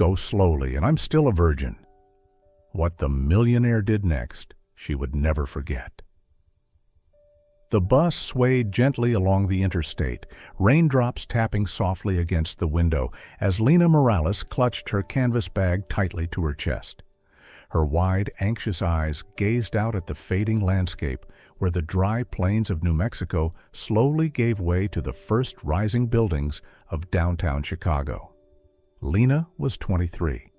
Go slowly, and I'm still a virgin. What the millionaire did next, she would never forget. The bus swayed gently along the interstate, raindrops tapping softly against the window as Lena Morales clutched her canvas bag tightly to her chest. Her wide, anxious eyes gazed out at the fading landscape where the dry plains of New Mexico slowly gave way to the first rising buildings of downtown Chicago. Lena was 23.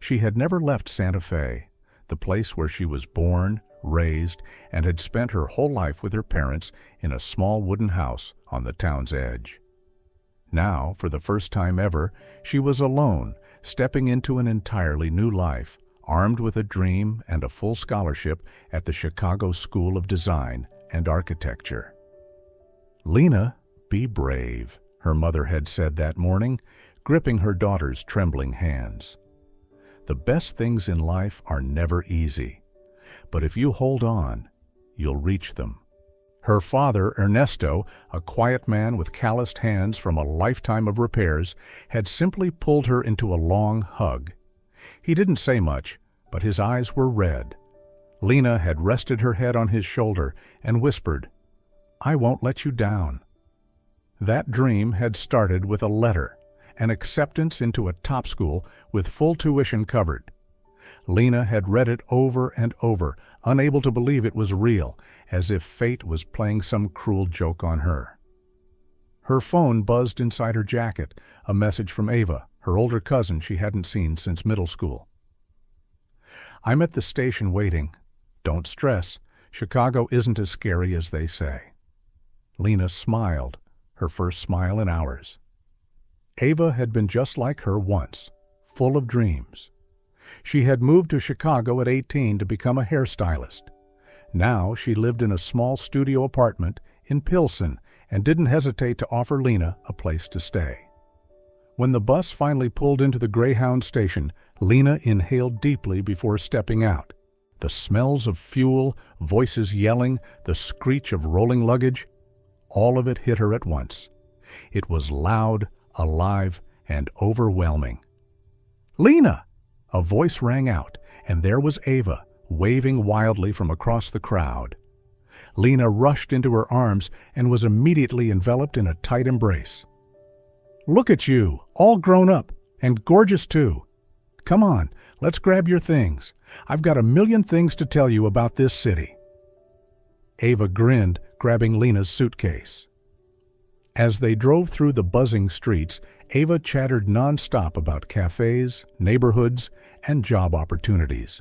She had never left Santa Fe, the place where she was born, raised, and had spent her whole life with her parents in a small wooden house on the town's edge. Now, for the first time ever, she was alone, stepping into an entirely new life, armed with a dream and a full scholarship at the Chicago School of Design and Architecture. "Lena, be brave," her mother had said that morning, gripping her daughter's trembling hands. "The best things in life are never easy, but if you hold on, you'll reach them." Her father, Ernesto, a quiet man with calloused hands from a lifetime of repairs, had simply pulled her into a long hug. He didn't say much, but his eyes were red. Lena had rested her head on his shoulder and whispered, "I won't let you down." That dream had started with a letter, an acceptance into a top school with full tuition covered. Lena had read it over and over, unable to believe it was real, as if fate was playing some cruel joke on her. Her phone buzzed inside her jacket, a message from Ava, her older cousin she hadn't seen since middle school. "I'm at the station waiting. Don't stress. Chicago isn't as scary as they say." Lena smiled, her first smile in hours. Ava had been just like her once, full of dreams. She had moved to Chicago at 18 to become a hairstylist. Now she lived in a small studio apartment in Pilsen and didn't hesitate to offer Lena a place to stay. When the bus finally pulled into the Greyhound station, Lena inhaled deeply before stepping out. The smells of fuel, voices yelling, the screech of rolling luggage, all of it hit her at once. It was loud, alive, and overwhelming. "Lena!" A voice rang out, and there was Ava, waving wildly from across the crowd. Lena rushed into her arms and was immediately enveloped in a tight embrace. "Look at you, all grown up, and gorgeous too. Come on, let's grab your things. I've got a million things to tell you about this city." Ava grinned, grabbing Lena's suitcase. As they drove through the buzzing streets, Ava chattered nonstop about cafes, neighborhoods, and job opportunities.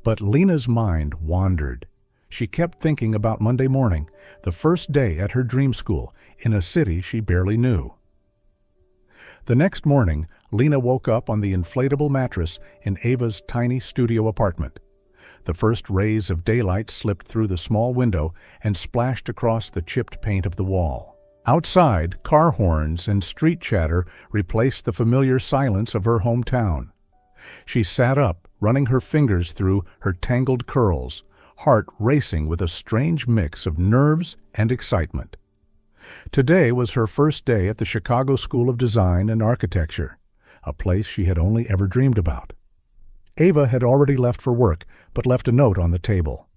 But Lena's mind wandered. She kept thinking about Monday morning, the first day at her dream school, in a city she barely knew. The next morning, Lena woke up on the inflatable mattress in Ava's tiny studio apartment. The first rays of daylight slipped through the small window and splashed across the chipped paint of the wall. Outside, car horns and street chatter replaced the familiar silence of her hometown. She sat up, running her fingers through her tangled curls, heart racing with a strange mix of nerves and excitement. Today was her first day at the Chicago School of Design and Architecture, a place she had only ever dreamed about. Ava had already left for work, but left a note on the table.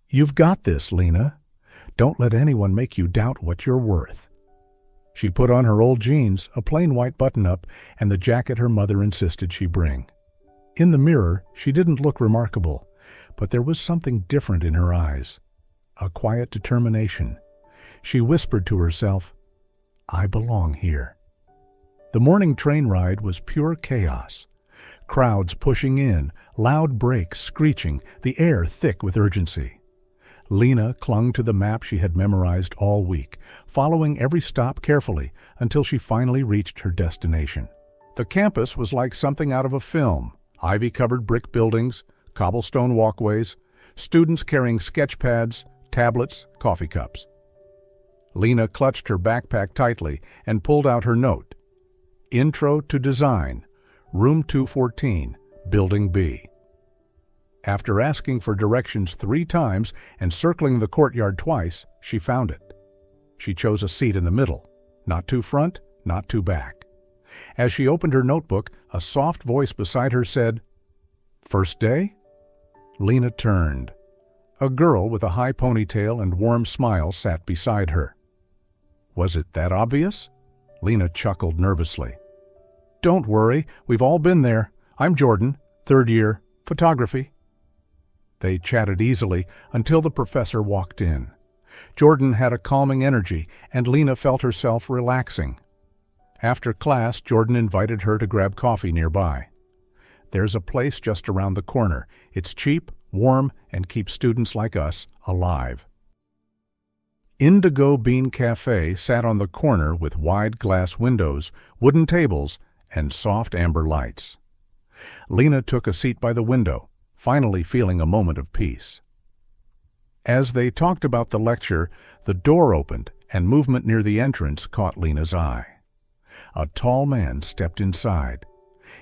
"You've got this, Lena. Don't let anyone make you doubt what you're worth." She put on her old jeans, a plain white button-up, and the jacket her mother insisted she bring. In the mirror, she didn't look remarkable, but there was something different in her eyes, a quiet determination. She whispered to herself, "I belong here." The morning train ride was pure chaos. Crowds pushing in, loud brakes screeching, the air thick with urgency. Lena clung to the map she had memorized all week, following every stop carefully until she finally reached her destination. The campus was like something out of a film: ivy-covered brick buildings, cobblestone walkways, students carrying sketch pads, tablets, coffee cups. Lena clutched her backpack tightly and pulled out her note. "Intro to Design, Room 214, Building B." After asking for directions 3 times and circling the courtyard twice, she found it. She chose a seat in the middle, not too front, not too back. As she opened her notebook, a soft voice beside her said, "First day?" Lena turned. A girl with a high ponytail and warm smile sat beside her. Was it that obvious? Lena chuckled nervously. "Don't worry, we've all been there. I'm Jordan, 3rd year, photography." They chatted easily until the professor walked in. Jordan had a calming energy, and Lena felt herself relaxing. After class, Jordan invited her to grab coffee nearby. "There's a place just around the corner. It's cheap, warm, and keeps students like us alive." Indigo Bean Cafe sat on the corner with wide glass windows, wooden tables, and soft amber lights. Lena took a seat by the window, finally feeling a moment of peace. As they talked about the lecture, the door opened and movement near the entrance caught Lena's eye. A tall man stepped inside.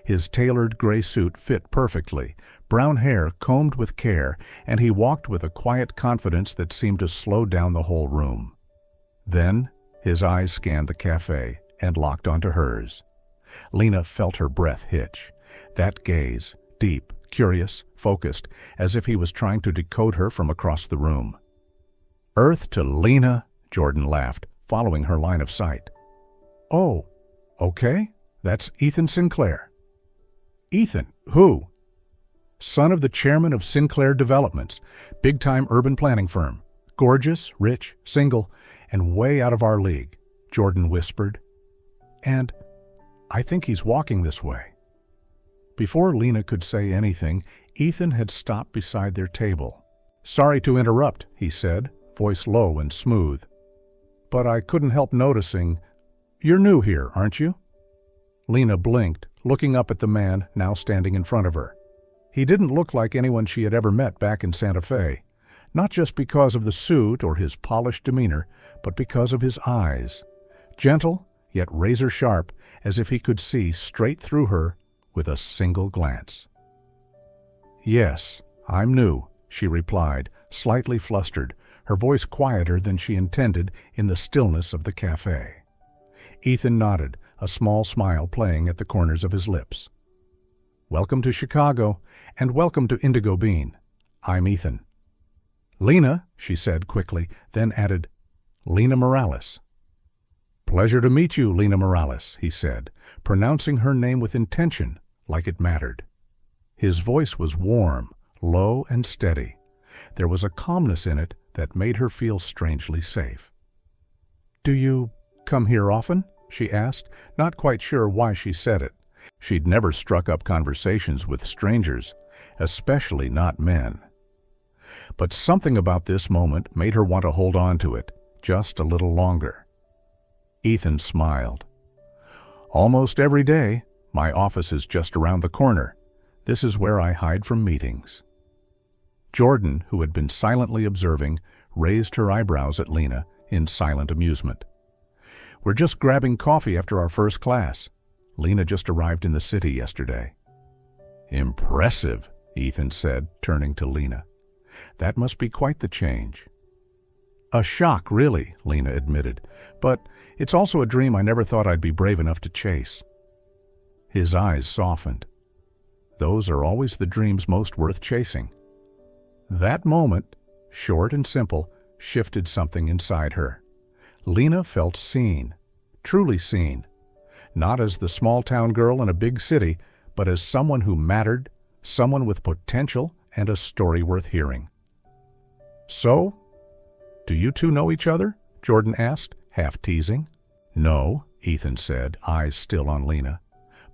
His tailored gray suit fit perfectly, brown hair combed with care, and he walked with a quiet confidence that seemed to slow down the whole room. Then his eyes scanned the cafe and locked onto hers. Lena felt her breath hitch. That gaze, deep, curious, focused, as if he was trying to decode her from across the room. "Earth to Lena," Jordan laughed, following her line of sight. "Oh, okay, that's Ethan Sinclair." "Ethan, who?" "Son of the chairman of Sinclair Developments, big-time urban planning firm. Gorgeous, rich, single, and way out of our league," Jordan whispered. "And I think he's walking this way." Before Lena could say anything, Ethan had stopped beside their table. "Sorry to interrupt," he said, voice low and smooth. "But I couldn't help noticing, you're new here, aren't you?" Lena blinked, looking up at the man now standing in front of her. He didn't look like anyone she had ever met back in Santa Fe, not just because of the suit or his polished demeanor, but because of his eyes. Gentle, yet razor-sharp, as if he could see straight through her with a single glance. "Yes, I'm new," she replied, slightly flustered, her voice quieter than she intended in the stillness of the cafe. Ethan nodded, a small smile playing at the corners of his lips. "Welcome to Chicago, and welcome to Indigo Bean. I'm Ethan." "Lena," she said quickly, then added, "Lena Morales." "Pleasure to meet you, Lena Morales," he said, pronouncing her name with intention, like it mattered. His voice was warm, low, and steady. There was a calmness in it that made her feel strangely safe. "Do you come here often?" she asked, not quite sure why she said it. She'd never struck up conversations with strangers, especially not men. But something about this moment made her want to hold on to it just a little longer. Ethan smiled. "Almost every day. My office is just around the corner. This is where I hide from meetings." Jordan, who had been silently observing, raised her eyebrows at Lena in silent amusement. "We're just grabbing coffee after our first class. Lena just arrived in the city yesterday." "Impressive," Ethan said, turning to Lena. "That must be quite the change." "A shock, really," Lena admitted, "but it's also a dream I never thought I'd be brave enough to chase." His eyes softened. Those are always the dreams most worth chasing. That moment, short and simple, shifted something inside her. Lena felt seen, truly seen, not as the small-town girl in a big city, but as someone who mattered, someone with potential and a story worth hearing. "So, do you two know each other?" Jordan asked, half teasing. "No," Ethan said, eyes still on Lena.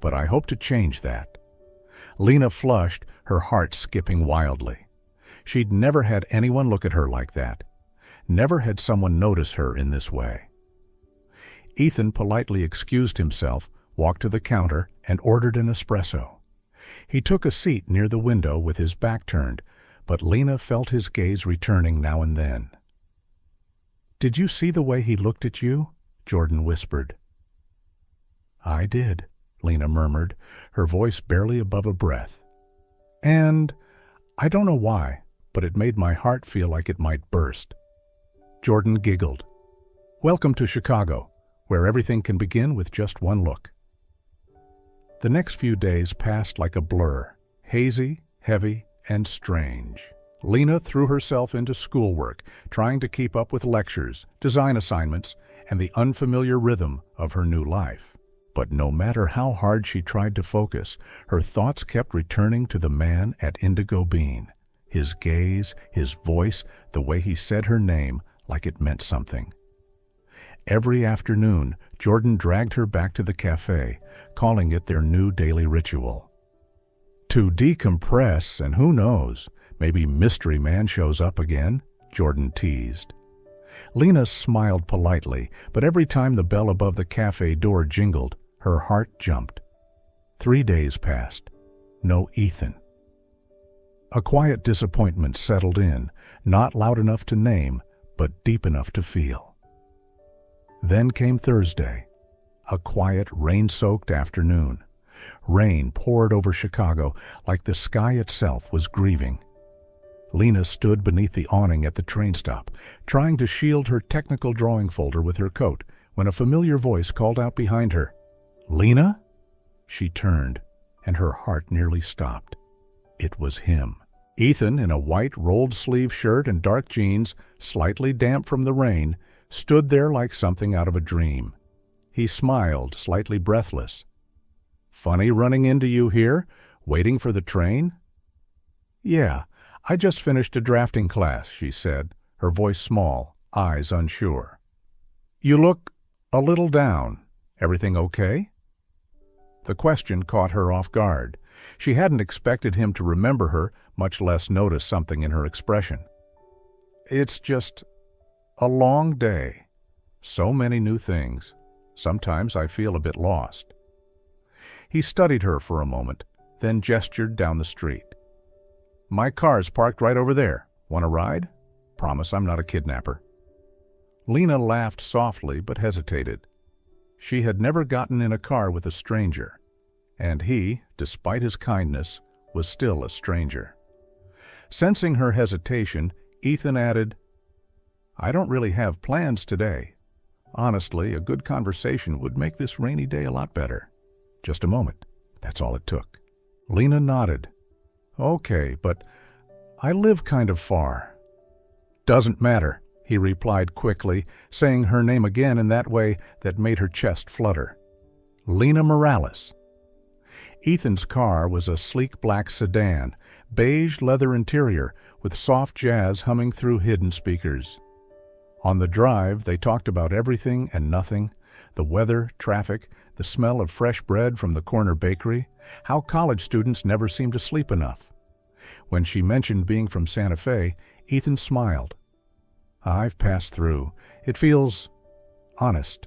"But I hope to change that." Lena flushed, her heart skipping wildly. She'd never had anyone look at her like that. Never had someone notice her in this way. Ethan politely excused himself, walked to the counter, and ordered an espresso. He took a seat near the window with his back turned, but Lena felt his gaze returning now and then. "Did you see the way he looked at you?" Jordan whispered. "I did," Lena murmured, her voice barely above a breath. "And I don't know why, but it made my heart feel like it might burst." Jordan giggled. "Welcome to Chicago, where everything can begin with just one look." The next few days passed like a blur, hazy, heavy, and strange. Lena threw herself into schoolwork, trying to keep up with lectures, design assignments, and the unfamiliar rhythm of her new life. But no matter how hard she tried to focus, her thoughts kept returning to the man at Indigo Bean. His gaze, his voice, the way he said her name like it meant something. Every afternoon, Jordan dragged her back to the cafe, calling it their new daily ritual. To decompress, and who knows, maybe Mystery Man shows up again, Jordan teased. Lena smiled politely, but every time the bell above the cafe door jingled, her heart jumped. 3 days passed. No Ethan. A quiet disappointment settled in, not loud enough to name, but deep enough to feel. Then came Thursday, a quiet, rain-soaked afternoon. Rain poured over Chicago like the sky itself was grieving. Lena stood beneath the awning at the train stop, trying to shield her technical drawing folder with her coat, when a familiar voice called out behind her, "Lena?" She turned, and her heart nearly stopped. It was him. Ethan, in a white rolled-sleeve shirt and dark jeans, slightly damp from the rain, stood there like something out of a dream. He smiled, slightly breathless. "Funny running into you here, waiting for the train?" "Yeah, I just finished a drafting class," she said, her voice small, eyes unsure. "You look a little down. Everything okay?" The question caught her off guard. She hadn't expected him to remember her, much less notice something in her expression. "It's just a long day. So many new things. Sometimes I feel a bit lost." He studied her for a moment, then gestured down the street. "My car's parked right over there. Want a ride? Promise I'm not a kidnapper." Lena laughed softly but hesitated. She had never gotten in a car with a stranger, and he, despite his kindness, was still a stranger. Sensing her hesitation, Ethan added, "I don't really have plans today. Honestly, a good conversation would make this rainy day a lot better. Just a moment. That's all it took." Lena nodded. "Okay, but I live kind of far." "Doesn't matter," he replied quickly, saying her name again in that way that made her chest flutter. "Lena Morales." Ethan's car was a sleek black sedan, beige leather interior, with soft jazz humming through hidden speakers. On the drive, they talked about everything and nothing, the weather, traffic, the smell of fresh bread from the corner bakery, how college students never seem to sleep enough. When she mentioned being from Santa Fe, Ethan smiled. "I've passed through. It feels honest."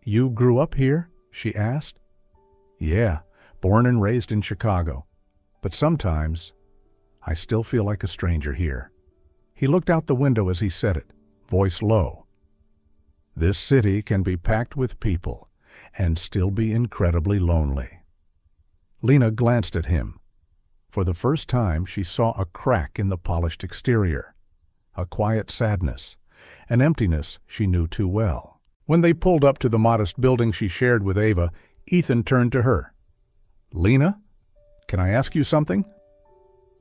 "You grew up here?" she asked. "Yeah, born and raised in Chicago. But sometimes I still feel like a stranger here." He looked out the window as he said it, voice low. "This city can be packed with people and still be incredibly lonely." Lena glanced at him. For the first time, she saw a crack in the polished exterior, a quiet sadness, an emptiness she knew too well. When they pulled up to the modest building she shared with Ava, Ethan turned to her. "Lena, can I ask you something?"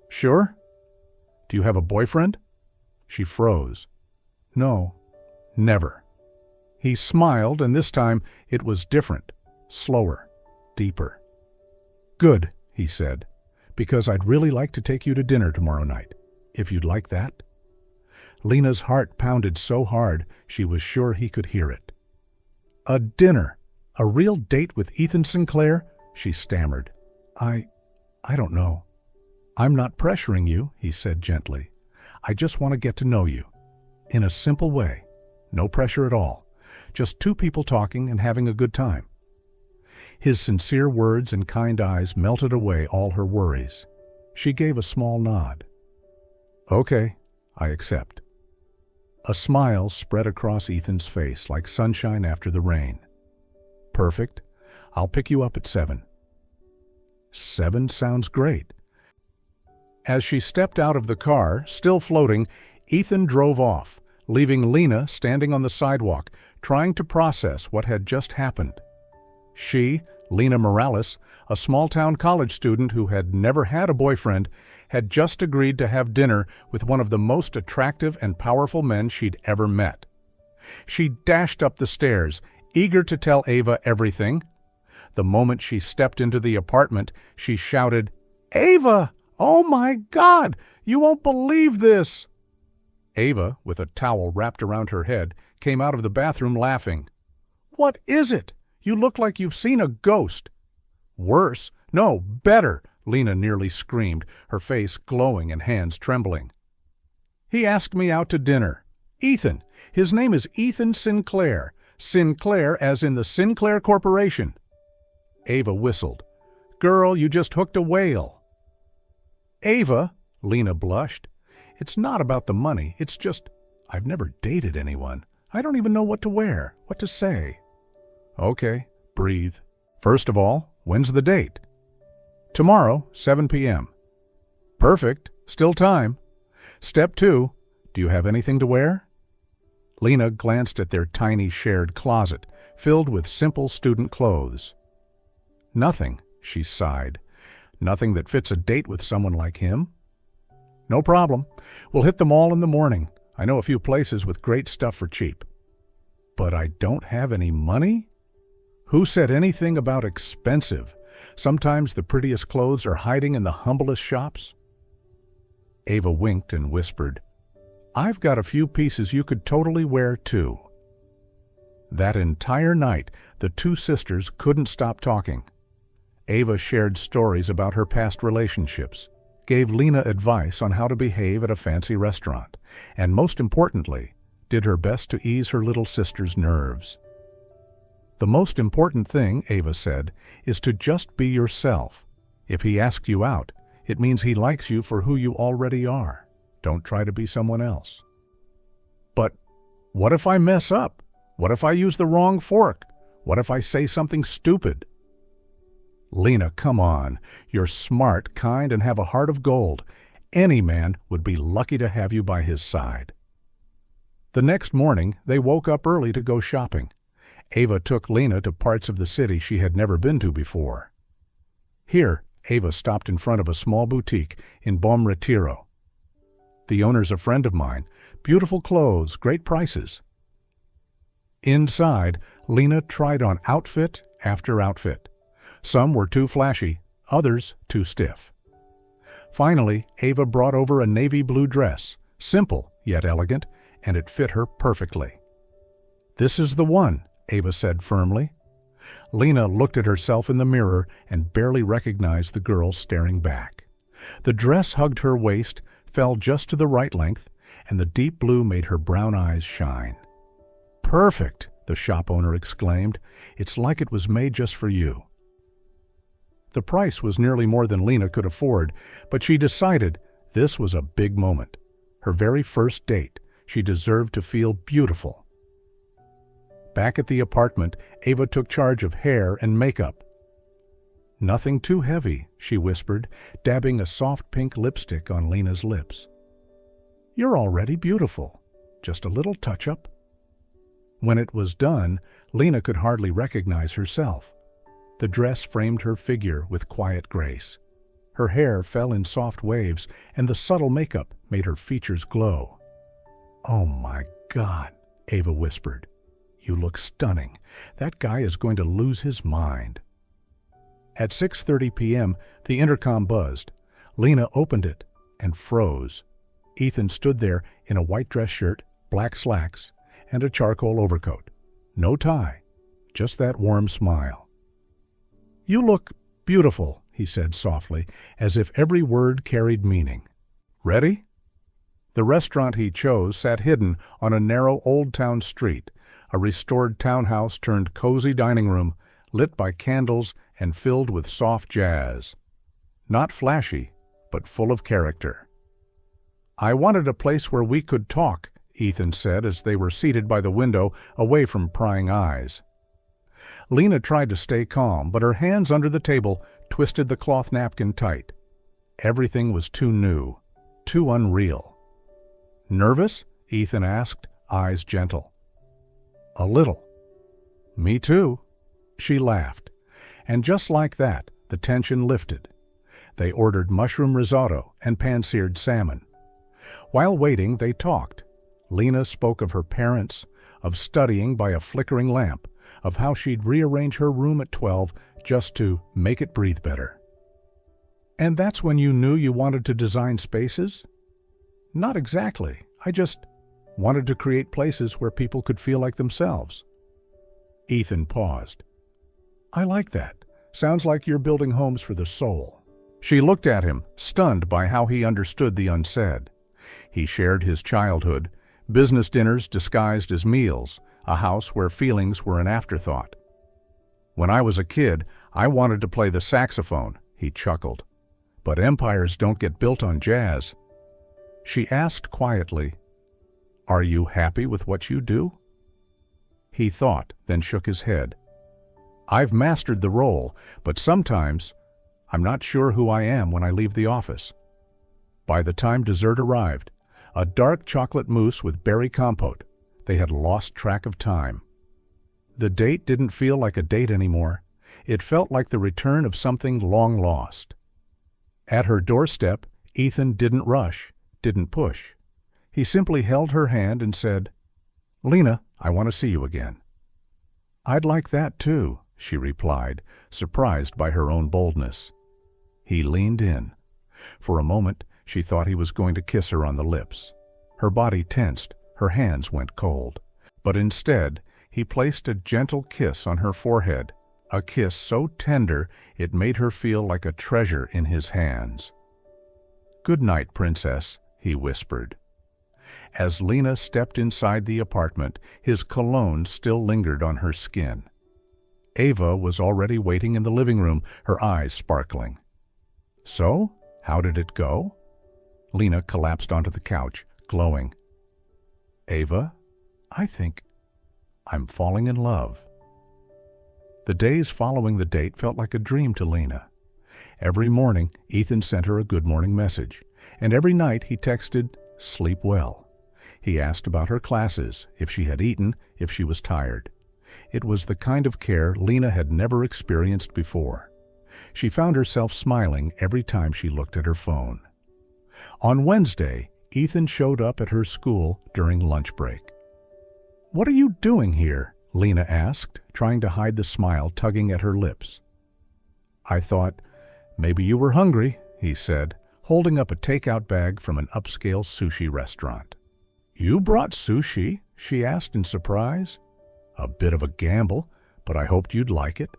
"Sure." "Do you have a boyfriend?" She froze. "No, never." He smiled, and this time it was different, slower, deeper. "Good," he said, "because I'd really like to take you to dinner tomorrow night, if you'd like that." Lena's heart pounded so hard she was sure he could hear it. "A dinner? A real date with Ethan Sinclair?" she stammered. I don't know." "I'm not pressuring you," he said gently. "I just want to get to know you. In a simple way. No pressure at all. Just two people talking and having a good time." His sincere words and kind eyes melted away all her worries. She gave a small nod. "Okay, I accept." A smile spread across Ethan's face like sunshine after the rain. "Perfect. I'll pick you up at 7. 7 sounds great." As she stepped out of the car, still floating, Ethan drove off, leaving Lena standing on the sidewalk, trying to process what had just happened. She, Lena Morales, a small-town college student who had never had a boyfriend, had just agreed to have dinner with one of the most attractive and powerful men she'd ever met. She dashed up the stairs, eager to tell Ava everything. The moment she stepped into the apartment, she shouted, "Ava! Oh my God! You won't believe this!" Ava, with a towel wrapped around her head, came out of the bathroom laughing. "What is it? You look like you've seen a ghost." "Worse. No, better," Lena nearly screamed, her face glowing and hands trembling. "He asked me out to dinner. Ethan. His name is Ethan Sinclair. Sinclair as in the Sinclair Corporation." Ava whistled. "Girl, you just hooked a whale." "Ava," Lena blushed, "it's not about the money. It's just, I've never dated anyone. I don't even know what to wear, what to say." "Okay, breathe. First of all, when's the date?" "Tomorrow, 7 p.m. "Perfect. Still time. Step 2, do you have anything to wear?" Lena glanced at their tiny shared closet, filled with simple student clothes. "Nothing," she sighed. "Nothing that fits a date with someone like him." "No problem. We'll hit them all in the morning. I know a few places with great stuff for cheap." "But I don't have any money?" "Who said anything about expensive? Sometimes the prettiest clothes are hiding in the humblest shops." Ava winked and whispered, "I've got a few pieces you could totally wear too." That entire night, the two sisters couldn't stop talking. Ava shared stories about her past relationships, gave Lena advice on how to behave at a fancy restaurant, and most importantly, did her best to ease her little sister's nerves. "The most important thing," Ava said, "is to just be yourself. If he asked you out, it means he likes you for who you already are. Don't try to be someone else." "But what if I mess up? What if I use the wrong fork? What if I say something stupid?" "Lena, come on. You're smart, kind, and have a heart of gold. Any man would be lucky to have you by his side." The next morning, they woke up early to go shopping. Ava took Lena to parts of the city she had never been to before. Here, Ava stopped in front of a small boutique in Bom Retiro. "The owner's a friend of mine. Beautiful clothes, great prices." Inside, Lena tried on outfit after outfit. Some were too flashy, others too stiff. Finally, Ava brought over a navy blue dress, simple yet elegant, and it fit her perfectly. "This is the one," Ava said firmly. Lena looked at herself in the mirror and barely recognized the girl staring back. The dress hugged her waist, fell just to the right length, and the deep blue made her brown eyes shine. "Perfect," the shop owner exclaimed. "It's like it was made just for you." The price was nearly more than Lena could afford, but she decided this was a big moment. Her very first date. She deserved to feel beautiful. Back at the apartment, Ava took charge of hair and makeup. "Nothing too heavy," she whispered, dabbing a soft pink lipstick on Lena's lips. "You're already beautiful. Just a little touch-up." When it was done, Lena could hardly recognize herself. The dress framed her figure with quiet grace. Her hair fell in soft waves, and the subtle makeup made her features glow. "Oh my God," Ava whispered. "You look stunning. That guy is going to lose his mind." At 6:30 p.m., the intercom buzzed. Lena opened it and froze. Ethan stood there in a white dress shirt, black slacks, and a charcoal overcoat. No tie, just that warm smile. "You look beautiful," he said softly, as if every word carried meaning. "Ready?" The restaurant he chose sat hidden on a narrow old-town street, a restored townhouse turned cozy dining room, lit by candles and filled with soft jazz. Not flashy, but full of character. "I wanted a place where we could talk," Ethan said as they were seated by the window, away from prying eyes. Lena tried to stay calm, but her hands under the table twisted the cloth napkin tight. Everything was too new, too unreal. "Nervous?" Ethan asked, eyes gentle. "A little." "Me too." She laughed. And just like that, the tension lifted. They ordered mushroom risotto and pan-seared salmon. While waiting, they talked. Lena spoke of her parents, of studying by a flickering lamp, of how she'd rearrange her room at 12 just to make it breathe better. "And that's when you knew you wanted to design spaces?" "Not exactly. I just wanted to create places where people could feel like themselves." Ethan paused. "I like that. Sounds like you're building homes for the soul." She looked at him, stunned by how he understood the unsaid. He shared his childhood, business dinners disguised as meals, a house where feelings were an afterthought. "When I was a kid, I wanted to play the saxophone," he chuckled. "But empires don't get built on jazz." She asked quietly, "Are you happy with what you do?" He thought, then shook his head. "I've mastered the role, but sometimes I'm not sure who I am when I leave the office." By the time dessert arrived, a dark chocolate mousse with berry compote, they had lost track of time. The date didn't feel like a date anymore. It felt like the return of something long lost. At her doorstep, Ethan didn't rush, didn't push. He simply held her hand and said, "Lena, I want to see you again." "I'd like that too," she replied, surprised by her own boldness. He leaned in. For a moment, she thought he was going to kiss her on the lips. Her body tensed, her hands went cold. But instead, he placed a gentle kiss on her forehead, a kiss so tender it made her feel like a treasure in his hands. "Good night, Princess," he whispered. As Lena stepped inside the apartment, his cologne still lingered on her skin. Ava was already waiting in the living room, her eyes sparkling. "So, how did it go?" Lena collapsed onto the couch, glowing. "Ava, I think I'm falling in love." The days following the date felt like a dream to Lena. Every morning, Ethan sent her a good morning message, and every night he texted, "Sleep well." He asked about her classes, if she had eaten, if she was tired. It was the kind of care Lena had never experienced before. She found herself smiling every time she looked at her phone. On Wednesday, Ethan showed up at her school during lunch break. "What are you doing here?" Lena asked, trying to hide the smile tugging at her lips. "I thought maybe you were hungry," he said, holding up a takeout bag from an upscale sushi restaurant. "You brought sushi?" she asked in surprise. "A bit of a gamble, but I hoped you'd like it."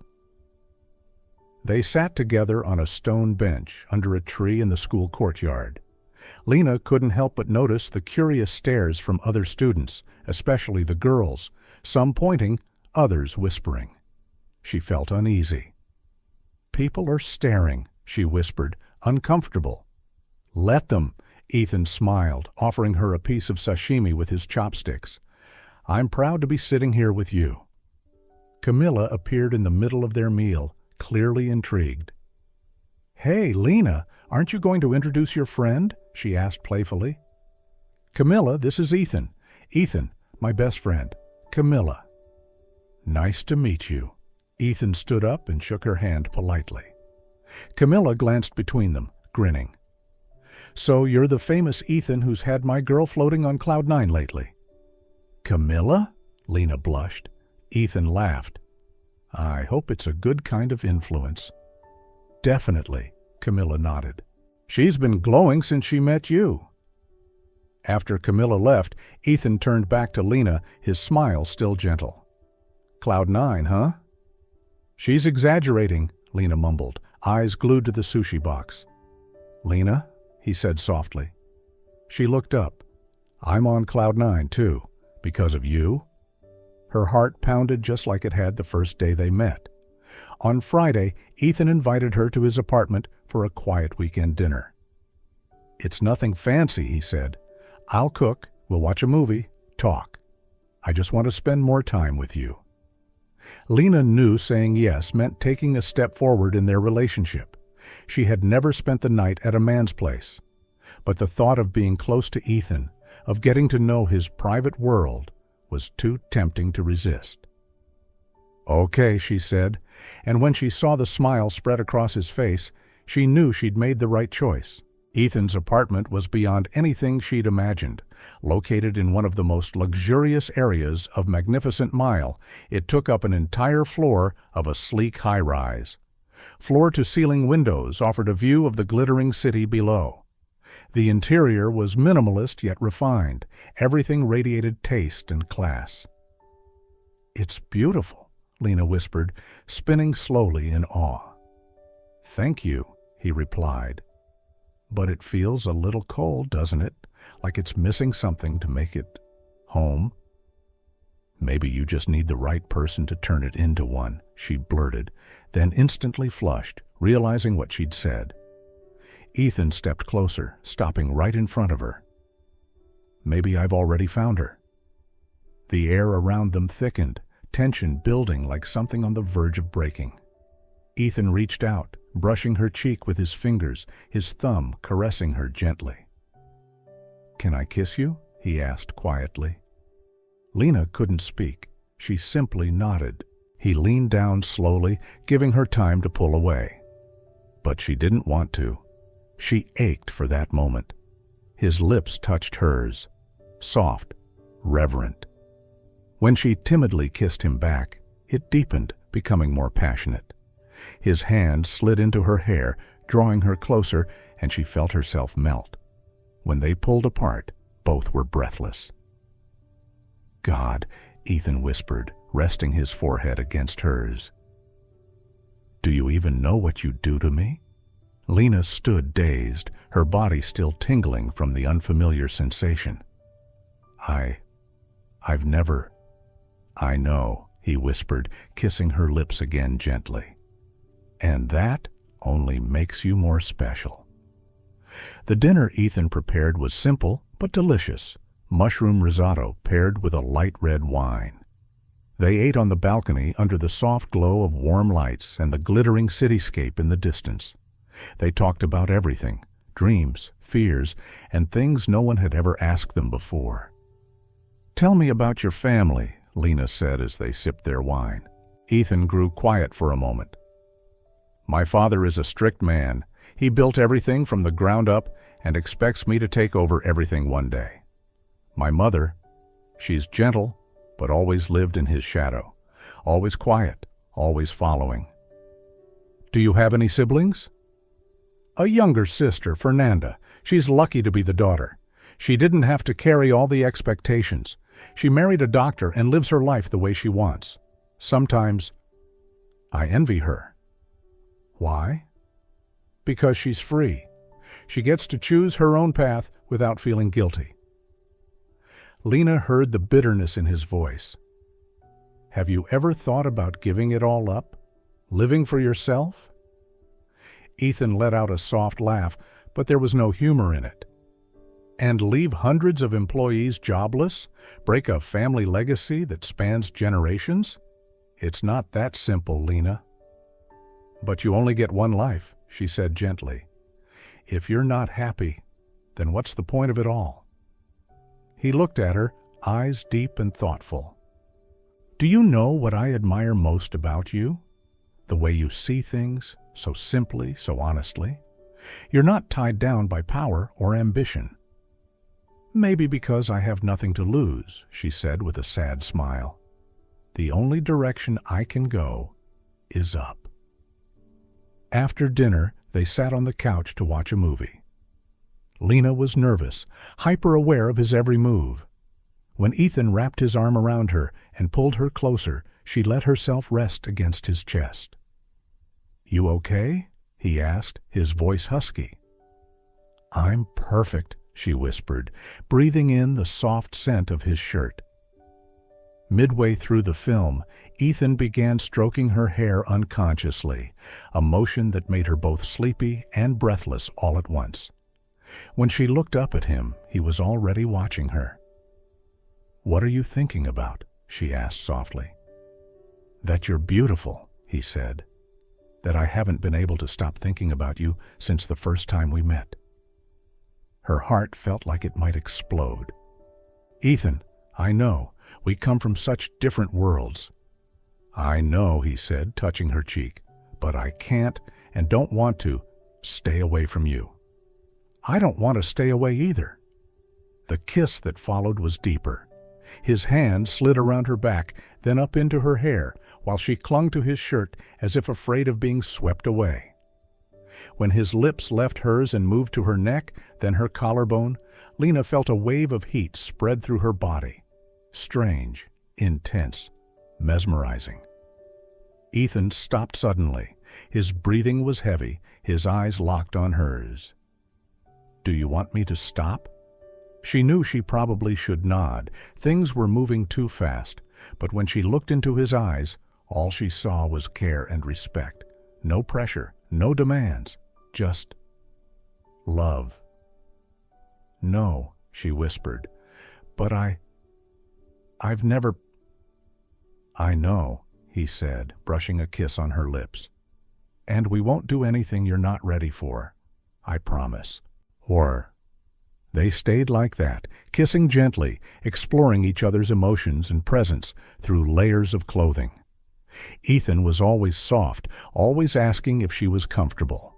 They sat together on a stone bench under a tree in the school courtyard. Lena couldn't help but notice the curious stares from other students, especially the girls, some pointing, others whispering. She felt uneasy. "People are staring," she whispered, uncomfortable. "Let them," Ethan smiled, offering her a piece of sashimi with his chopsticks. "I'm proud to be sitting here with you." Camila appeared in the middle of their meal, clearly intrigued. "Hey, Lena, aren't you going to introduce your friend?" she asked playfully. "Camila, this is Ethan. Ethan, my best friend. Camila." "Nice to meet you." Ethan stood up and shook her hand politely. Camila glanced between them, grinning. "So you're the famous Ethan who's had my girl floating on cloud 9 lately." "Camila?" Lena blushed. Ethan laughed. "I hope it's a good kind of influence." "Definitely," Camila nodded. "She's been glowing since she met you." After Camila left, Ethan turned back to Lena, his smile still gentle. "Cloud 9, huh?" "She's exaggerating," Lena mumbled, eyes glued to the sushi box. "Lena," he said softly. She looked up. "I'm on cloud 9, too. Because of you?" Her heart pounded just like it had the first day they met. On Friday, Ethan invited her to his apartment for a quiet weekend dinner. "It's nothing fancy," he said. "I'll cook, we'll watch a movie, talk. I just want to spend more time with you." Lena knew saying yes meant taking a step forward in their relationship. She had never spent the night at a man's place. But the thought of being close to Ethan, of getting to know his private world, was too tempting to resist. "Okay," she said, and when she saw the smile spread across his face, she knew she'd made the right choice. Ethan's apartment was beyond anything she'd imagined. Located in one of the most luxurious areas of Magnificent Mile, it took up an entire floor of a sleek high-rise. Floor-to-ceiling windows offered a view of the glittering city below. The interior was minimalist yet refined. Everything radiated taste and class. "It's beautiful," Lena whispered, spinning slowly in awe. "Thank you," he replied. "But it feels a little cold, doesn't it? Like it's missing something to make it home." "Maybe you just need the right person to turn it into one," she blurted, then instantly flushed, realizing what she'd said. Ethan stepped closer, stopping right in front of her. "Maybe I've already found her." The air around them thickened, tension building like something on the verge of breaking. Ethan reached out, brushing her cheek with his fingers, his thumb caressing her gently. "Can I kiss you?" he asked quietly. Lena couldn't speak. She simply nodded. He leaned down slowly, giving her time to pull away. But she didn't want to. She ached for that moment. His lips touched hers, soft, reverent. When she timidly kissed him back, it deepened, becoming more passionate. His hand slid into her hair, drawing her closer, and she felt herself melt. When they pulled apart, both were breathless. "God," Ethan whispered, resting his forehead against hers. "Do you even know what you do to me?" Lena stood dazed, her body still tingling from the unfamiliar sensation. I've never... "I know," he whispered, kissing her lips again gently. "And that only makes you more special." The dinner Ethan prepared was simple but delicious. Mushroom risotto paired with a light red wine. They ate on the balcony under the soft glow of warm lights and the glittering cityscape in the distance. They talked about everything, dreams, fears, and things no one had ever asked them before. "Tell me about your family," Lena said as they sipped their wine. Ethan grew quiet for a moment. "My father is a strict man. He built everything from the ground up and expects me to take over everything one day. My mother, she's gentle, but always lived in his shadow. Always quiet, always following." "Do you have any siblings?" "A younger sister, Fernanda. She's lucky to be the daughter. She didn't have to carry all the expectations. She married a doctor and lives her life the way she wants. Sometimes I envy her." "Why?" "Because she's free. She gets to choose her own path without feeling guilty." Lena heard the bitterness in his voice. "Have you ever thought about giving it all up? Living for yourself?" Ethan let out a soft laugh, but there was no humor in it. "And leave hundreds of employees jobless? Break a family legacy that spans generations? It's not that simple, Lena." "But you only get one life," she said gently. "If you're not happy, then what's the point of it all?" He looked at her, eyes deep and thoughtful. "Do you know what I admire most about you? The way you see things, so simply, so honestly. You're not tied down by power or ambition." "Maybe because I have nothing to lose," she said with a sad smile. "The only direction I can go is up." After dinner, they sat on the couch to watch a movie. Lena was nervous, hyper-aware of his every move. When Ethan wrapped his arm around her and pulled her closer, she let herself rest against his chest. "You okay?" he asked, his voice husky. "I'm perfect," she whispered, breathing in the soft scent of his shirt. Midway through the film, Ethan began stroking her hair unconsciously, a motion that made her both sleepy and breathless all at once. When she looked up at him, he was already watching her. "What are you thinking about?" she asked softly. "That you're beautiful," he said. "That I haven't been able to stop thinking about you since the first time we met." Her heart felt like it might explode. "Ethan, I know, we come from such different worlds. "I know," he said, touching her cheek, "but I can't and don't want to stay away from you." "I don't want to stay away either." The kiss that followed was deeper. His hand slid around her back, then up into her hair, while she clung to his shirt as if afraid of being swept away. When his lips left hers and moved to her neck, then her collarbone, Lena felt a wave of heat spread through her body. Strange, intense, mesmerizing. Ethan stopped suddenly. His breathing was heavy, his eyes locked on hers. "Do you want me to stop?" She knew she probably should nod. Things were moving too fast, but when she looked into his eyes, all she saw was care and respect. No pressure, no demands, just love. "No," she whispered, "but I've never—" "I know," he said, brushing a kiss on her lips. "And we won't do anything you're not ready for. I promise." Or they stayed like that, kissing gently, exploring each other's emotions and presence through layers of clothing. Ethan was always soft, always asking if she was comfortable.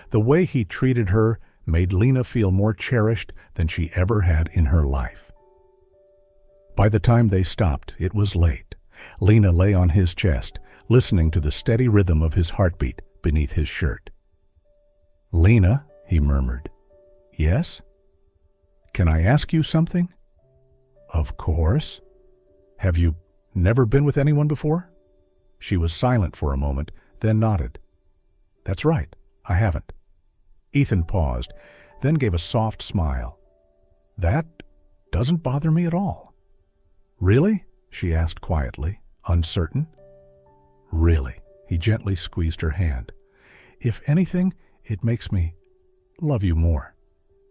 The way he treated her made Lena feel more cherished than she ever had in her life. By the time they stopped, it was late. Lena lay on his chest, listening to the steady rhythm of his heartbeat beneath his shirt. "Lena," he murmured. "Yes? Can I ask you something?" "Of course." "Have you never been with anyone before?" She was silent for a moment, then nodded. "That's right, I haven't." Ethan paused, then gave a soft smile. "That doesn't bother me at all." "Really?" she asked quietly, uncertain. "Really." He gently squeezed her hand. "If anything, it makes me love you more."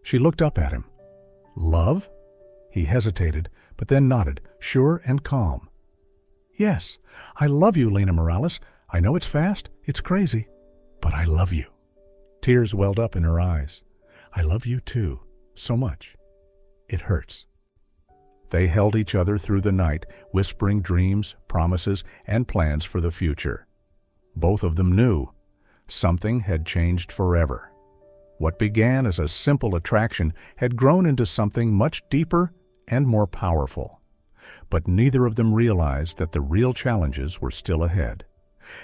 She looked up at him. "Love?" He hesitated, but then nodded, sure and calm. "Yes, I love you, Lena Morales. I know it's fast, it's crazy, but I love you." Tears welled up in her eyes. "I love you too, so much. It hurts." They held each other through the night, whispering dreams, promises, and plans for the future. Both of them knew something had changed forever. What began as a simple attraction had grown into something much deeper and more powerful. But neither of them realized that the real challenges were still ahead.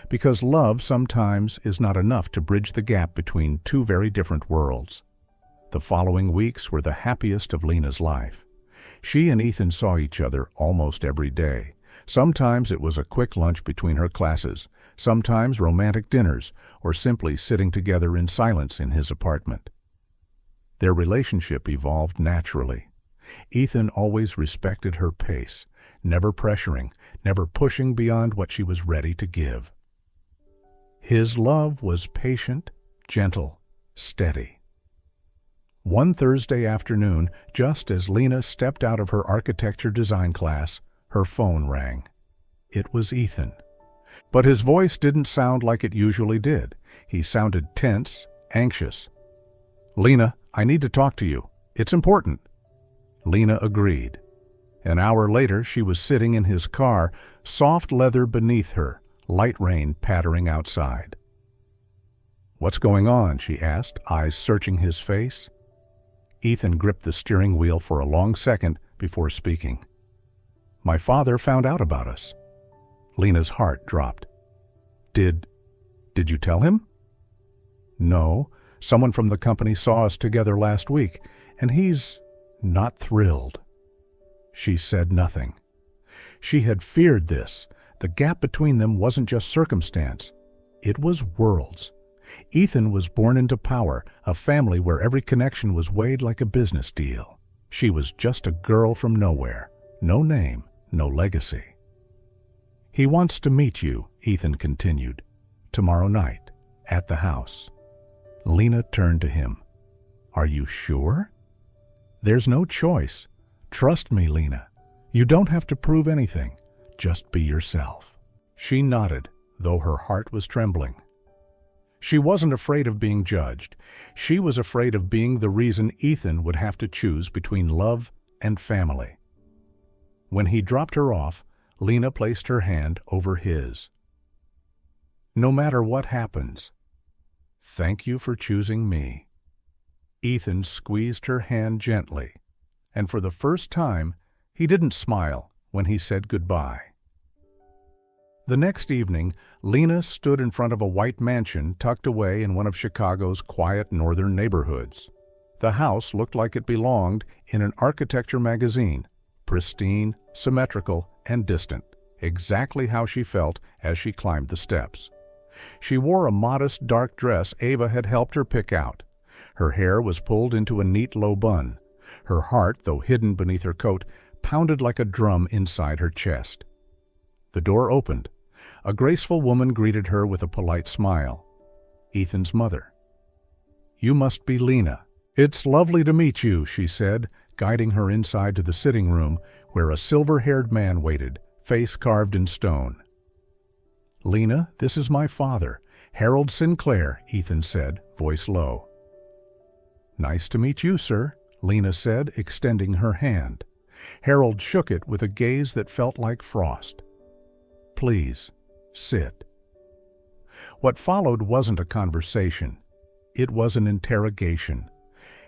Because love sometimes is not enough to bridge the gap between two very different worlds. The following weeks were the happiest of Lena's life. She and Ethan saw each other almost every day. Sometimes it was a quick lunch between her classes, sometimes romantic dinners, or simply sitting together in silence in his apartment. Their relationship evolved naturally. Ethan always respected her pace, never pressuring, never pushing beyond what she was ready to give. His love was patient, gentle, steady. One Thursday afternoon, just as Lena stepped out of her architecture design class, her phone rang. It was Ethan. But his voice didn't sound like it usually did. He sounded tense, anxious. "Lena, I need to talk to you. It's important." Lena agreed. An hour later, she was sitting in his car, soft leather beneath her, light rain pattering outside. "What's going on?" she asked, eyes searching his face. Ethan gripped the steering wheel for a long second before speaking. "My father found out about us." Lena's heart dropped. Did you tell him?" "No. Someone from the company saw us together last week, and he's not thrilled." She said nothing. She had feared this. The gap between them wasn't just circumstance. It was worlds. Ethan was born into power, a family where every connection was weighed like a business deal. She was just a girl from nowhere. No name, no legacy. "He wants to meet you," Ethan continued. "Tomorrow night, at the house." Lena turned to him. "Are you sure?" "There's no choice. Trust me, Lena. You don't have to prove anything. Just be yourself." She nodded, though her heart was trembling. She wasn't afraid of being judged. She was afraid of being the reason Ethan would have to choose between love and family. When he dropped her off, Lena placed her hand over his. No matter what happens, thank you for choosing me. Ethan squeezed her hand gently, and for the first time, he didn't smile when he said goodbye. The next evening, Lena stood in front of a white mansion tucked away in one of Chicago's quiet northern neighborhoods. The house looked like it belonged in an architecture magazine, pristine, symmetrical, and distant, exactly how she felt as she climbed the steps. She wore a modest dark dress Ava had helped her pick out. Her hair was pulled into a neat low bun. Her heart, though hidden beneath her coat, pounded like a drum inside her chest. The door opened. A graceful woman greeted her with a polite smile. Ethan's mother. "You must be Lena. It's lovely to meet you," she said, guiding her inside to the sitting room where a silver-haired man waited, face carved in stone. "Lena, this is my father, Harold Sinclair," Ethan said, voice low. "Nice to meet you, sir," Lena said, extending her hand. Harold shook it with a gaze that felt like frost. "Please, sit." What followed wasn't a conversation. It was an interrogation.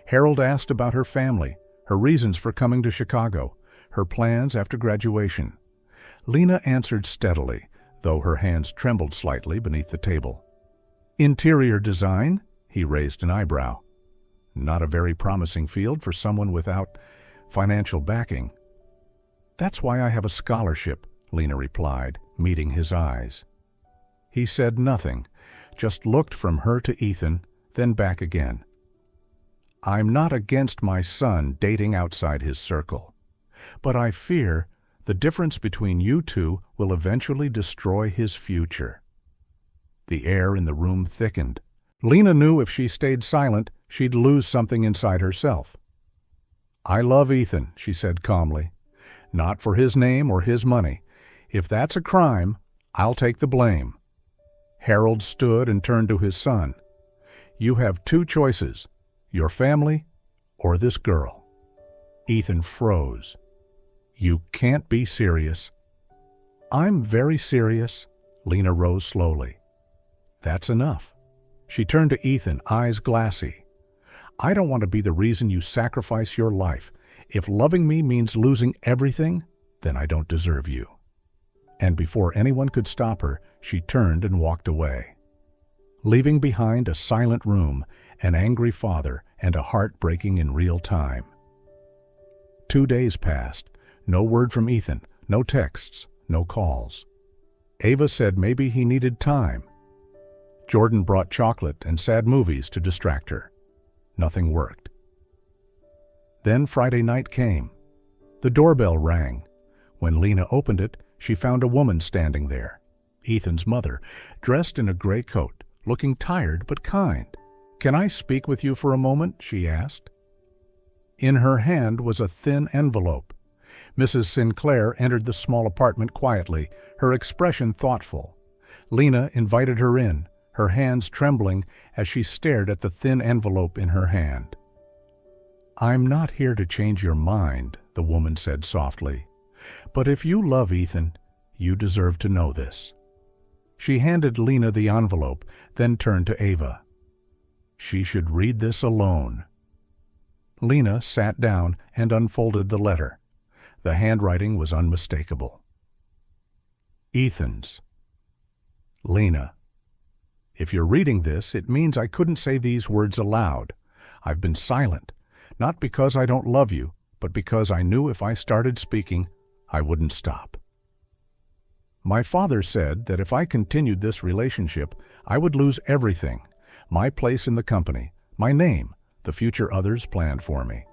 Harold asked about her family, her reasons for coming to Chicago, her plans after graduation. Lena answered steadily, though her hands trembled slightly beneath the table. "Interior design?" He raised an eyebrow. Not a very promising field for someone without financial backing. "That's why I have a scholarship," Lena replied, meeting his eyes. He said nothing, just looked from her to Ethan, then back again. "I'm not against my son dating outside his circle, but I fear the difference between you two will eventually destroy his future." The air in the room thickened. Lena knew if she stayed silent, she'd lose something inside herself. "I love Ethan," she said calmly. "Not for his name or his money. If that's a crime, I'll take the blame." Harold stood and turned to his son. "You have two choices, your family or this girl." Ethan froze. "You can't be serious." "I'm very serious." Lena rose slowly. "That's enough." She turned to Ethan, eyes glassy. "I don't want to be the reason you sacrifice your life. If loving me means losing everything, then I don't deserve you." And before anyone could stop her, she turned and walked away, leaving behind a silent room, an angry father, and a heart breaking in real time. 2 days passed. No word from Ethan, no texts, no calls. Ava said maybe he needed time. Jordan brought chocolate and sad movies to distract her. Nothing worked. Then Friday night came. The doorbell rang. When Lena opened it, she found a woman standing there, Ethan's mother, dressed in a gray coat, looking tired but kind. "Can I speak with you for a moment?" she asked. In her hand was a thin envelope. Mrs. Sinclair entered the small apartment quietly, her expression thoughtful. Lena invited her in, her hands trembling as she stared at the thin envelope in her hand. "I'm not here to change your mind," the woman said softly. "But if you love Ethan, you deserve to know this." She handed Lena the envelope, then turned to Ava. "She should read this alone." Lena sat down and unfolded the letter. The handwriting was unmistakable. Ethan's. "Lena, if you're reading this, it means I couldn't say these words aloud. I've been silent, not because I don't love you, but because I knew if I started speaking, I wouldn't stop. My father said that if I continued this relationship, I would lose everything, my place in the company, my name, the future others planned for me.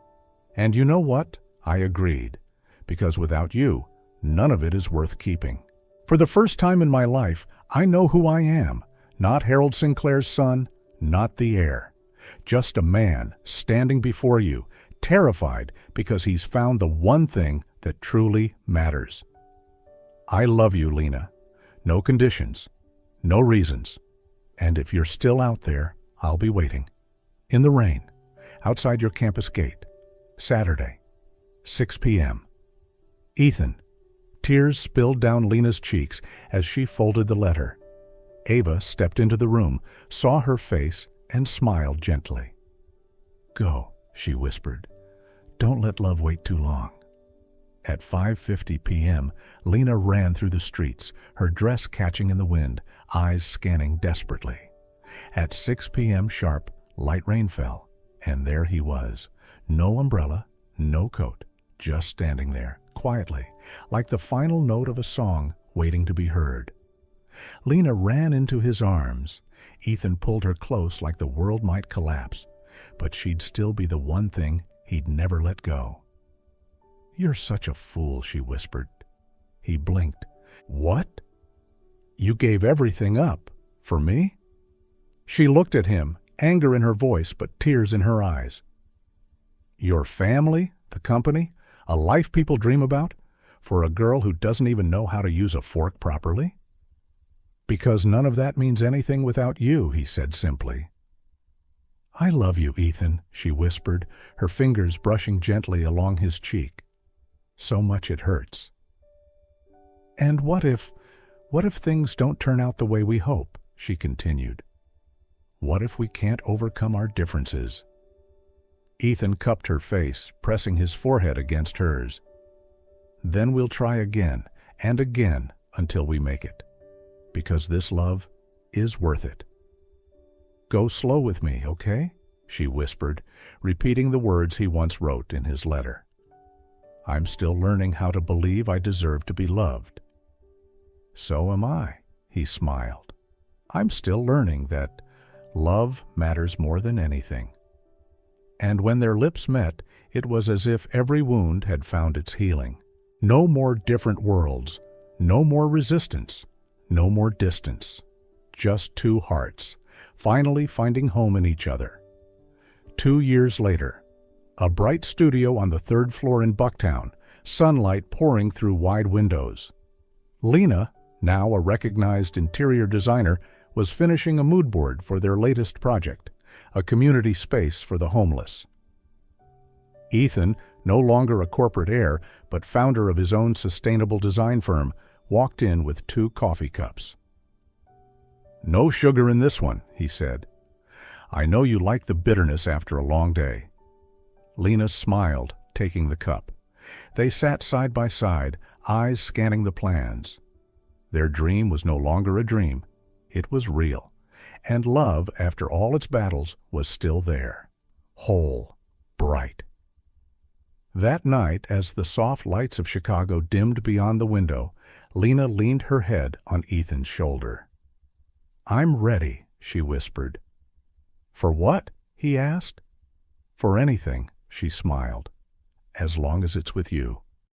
And you know what? I agreed, because without you, none of it is worth keeping. For the first time in my life, I know who I am. Not Harold Sinclair's son, not the heir. Just a man standing before you, terrified because he's found the one thing that truly matters. I love you, Lena. No conditions, no reasons. And if you're still out there, I'll be waiting. In the rain, outside your campus gate. Saturday, 6 p.m. Ethan, Tears spilled down Lena's cheeks as she folded the letter. Ava stepped into the room, saw her face, and smiled gently. "Go," she whispered. "Don't let love wait too long." At 5:50 p.m., Lena ran through the streets, her dress catching in the wind, eyes scanning desperately. At 6 p.m. sharp, light rain fell, and there he was. No umbrella, no coat, just standing there, quietly, like the final note of a song waiting to be heard. Lena ran into his arms. Ethan pulled her close like the world might collapse, but she'd still be the one thing he'd never let go. "You're such a fool," she whispered. He blinked. "What? You gave everything up for me?" She looked at him, anger in her voice but tears in her eyes. "Your family, the company, a life people dream about, for a girl who doesn't even know how to use a fork properly?" "Because none of that means anything without you," he said simply. "I love you, Ethan," she whispered, her fingers brushing gently along his cheek. "So much it hurts." "And what if things don't turn out the way we hope?" she continued. "What if we can't overcome our differences?" Ethan cupped her face, pressing his forehead against hers. "Then we'll try again and again until we make it. Because this love is worth it." "Go slow with me, okay?" she whispered, repeating the words he once wrote in his letter. "I'm still learning how to believe I deserve to be loved." "So am I," he smiled. "I'm still learning that love matters more than anything." And when their lips met, it was as if every wound had found its healing. No more different worlds, no more resistance, no more distance. Just two hearts, finally finding home in each other. 2 years later, a bright studio on the 3rd floor in Bucktown, sunlight pouring through wide windows. Lena, now a recognized interior designer, was finishing a mood board for their latest project, a community space for the homeless. Ethan, no longer a corporate heir, but founder of his own sustainable design firm, walked in with 2 coffee cups. "No sugar in this one," he said. "I know you like the bitterness after a long day." Lena smiled, taking the cup. They sat side by side, eyes scanning the plans. Their dream was no longer a dream. It was real. And love, after all its battles, was still there. Whole, bright. That night, as the soft lights of Chicago dimmed beyond the window, Lena leaned her head on Ethan's shoulder. "I'm ready," she whispered. "For what?" he asked. "For anything," she smiled, "as long as it's with you."